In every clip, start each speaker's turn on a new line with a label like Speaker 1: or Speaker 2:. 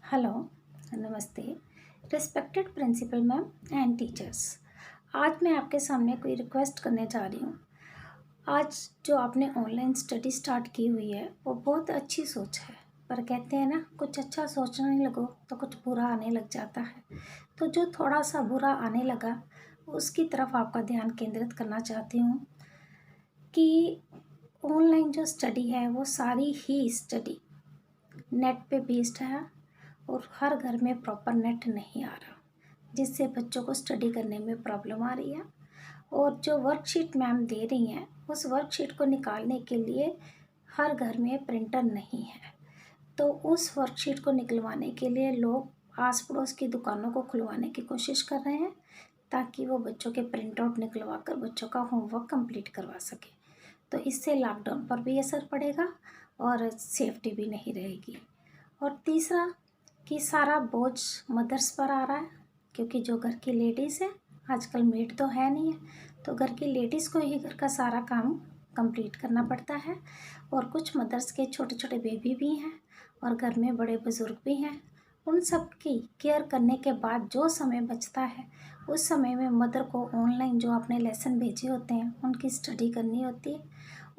Speaker 1: Hello, नमस्ते, respected principal ma'am and teachers. आज मैं आपके सामने कोई रिक्वेस्ट करने जा रही हूँ। आज जो आपने ऑनलाइन स्टडी स्टार्ट की हुई है वो बहुत अच्छी सोच है, पर कहते हैं ना, कुछ अच्छा सोचने लगो तो कुछ बुरा आने लग जाता है। तो जो थोड़ा सा बुरा आने लगा उसकी तरफ आपका ध्यान केंद्रित करना चाहती हूँ कि ऑनलाइन जो स्टडी है वो सारी ही स्टडी नेट पे बेस्ड है और हर घर में प्रॉपर नेट नहीं आ रहा, जिससे बच्चों को स्टडी करने में प्रॉब्लम आ रही है। और जो वर्कशीट मैम दे रही हैं उस वर्कशीट को निकालने के लिए हर घर में प्रिंटर नहीं है। तो उस वर्कशीट को निकलवाने के लिए लोग आस पड़ोस की दुकानों को खुलवाने की कोशिश कर रहे हैं, ताकि वो बच्चों के प्रिंट आउट निकलवा कर बच्चों का होमवर्क कंप्लीट करवा सके। तो इससे लॉकडाउन पर भी असर पड़ेगा और सेफ्टी भी नहीं रहेगी। और तीसरा कि सारा बोझ मदर्स पर आ रहा है, क्योंकि जो घर की लेडीज़ है, आजकल मेड तो है नहीं है, तो घर की लेडीज़ को ही घर का सारा काम कंप्लीट करना पड़ता है। और कुछ मदर्स के छोटे छोटे बेबी भी हैं और घर में बड़े बुज़ुर्ग भी हैं। उन सब की केयर करने के बाद जो समय बचता है उस समय में मदर को ऑनलाइन जो आपने लेसन भेजे होते हैं उनकी स्टडी करनी होती है,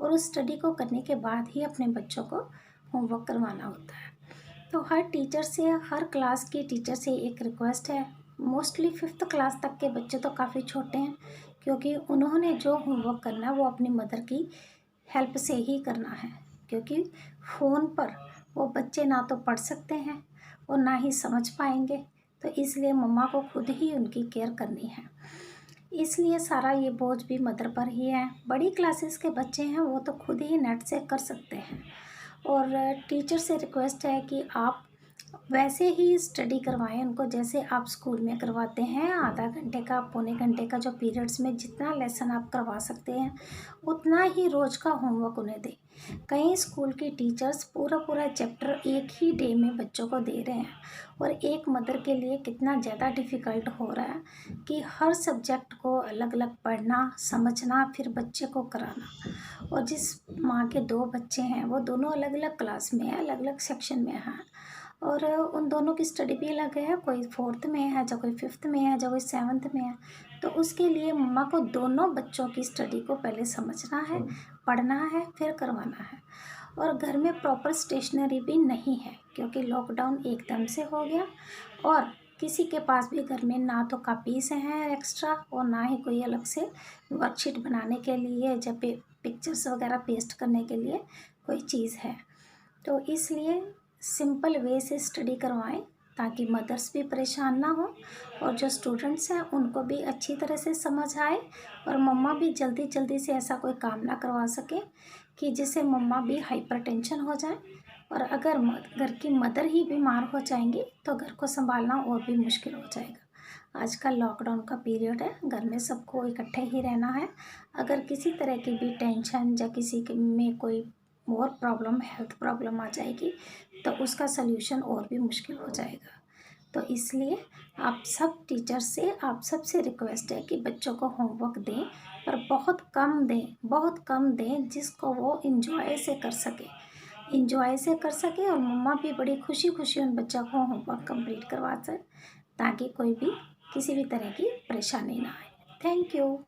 Speaker 1: और उस स्टडी को करने के बाद ही अपने बच्चों को होमवर्क करवाना होता है। तो हर टीचर से, हर क्लास की टीचर से एक रिक्वेस्ट है। मोस्टली 5th क्लास तक के बच्चे तो काफ़ी छोटे हैं, क्योंकि उन्होंने जो होमवर्क करना है वो अपनी मदर की हेल्प से ही करना है, क्योंकि फ़ोन पर वो बच्चे ना तो पढ़ सकते हैं और ना ही समझ पाएंगे। तो इसलिए मम्मा को खुद ही उनकी केयर करनी है, इसलिए सारा ये बोझ भी मदर पर ही है। बड़ी क्लासेस के बच्चे हैं वो तो खुद ही नेट से कर सकते हैं। और टीचर से रिक्वेस्ट है कि आप वैसे ही स्टडी करवाएं उनको जैसे आप स्कूल में करवाते हैं। आधा घंटे का, पौने घंटे का जो पीरियड्स में जितना लेसन आप करवा सकते हैं उतना ही रोज़ का होमवर्क उन्हें दें। कई स्कूल की टीचर्स पूरा पूरा चैप्टर एक ही डे में बच्चों को दे रहे हैं, और एक मदर के लिए कितना ज़्यादा डिफ़िकल्ट हो रहा है कि हर सब्जेक्ट को अलग अलग पढ़ना, समझना, फिर बच्चे को कराना। और जिस माँ के 2 बच्चे हैं वो दोनों अलग अलग क्लास में हैं, अलग अलग सेक्शन में हैं, और उन दोनों की स्टडी भी अलग है। कोई 4th में है, जो कोई 5th में है, जो कोई 7th में है। तो उसके लिए मम्मा को दोनों बच्चों की स्टडी को पहले समझना है, पढ़ना है, फिर करवाना है। और घर में प्रॉपर स्टेशनरी भी नहीं है, क्योंकि लॉकडाउन एकदम से हो गया, और किसी के पास भी घर में ना तो कापीस हैं एक्स्ट्रा, और ना ही कोई अलग से वर्कशीट बनाने के लिए, जब पिक्चर्स वगैरह पेस्ट करने के लिए कोई चीज़ है। तो इसलिए सिंपल वे से स्टडी करवाएं, ताकि मदर्स भी परेशान ना हो और जो स्टूडेंट्स हैं उनको भी अच्छी तरह से समझ आए, और मम्मा भी जल्दी जल्दी से ऐसा कोई काम ना करवा सके कि जिससे मम्मा भी हाइपर टेंशन हो जाए। और अगर घर की मदर ही बीमार हो जाएंगी तो घर को संभालना और भी मुश्किल हो जाएगा। आजकल लॉकडाउन का पीरियड है, घर में सबको इकट्ठे ही रहना है। अगर किसी तरह की भी टेंशन या किसी में कोई और प्रॉब्लम, हेल्थ प्रॉब्लम आ जाएगी तो उसका सल्यूशन और भी मुश्किल हो जाएगा। तो इसलिए आप सब टीचर से, आप सबसे रिक्वेस्ट है कि बच्चों को होमवर्क दें, पर बहुत कम दें, बहुत कम दें, जिसको वो इंजॉय से कर सके, इंजॉय से कर सके, और मम्मा भी बड़ी खुशी खुशी उन बच्चों को होमवर्क कंप्लीट करवा सके, ताकि कोई भी किसी भी तरह की परेशानी ना आए। Thank you.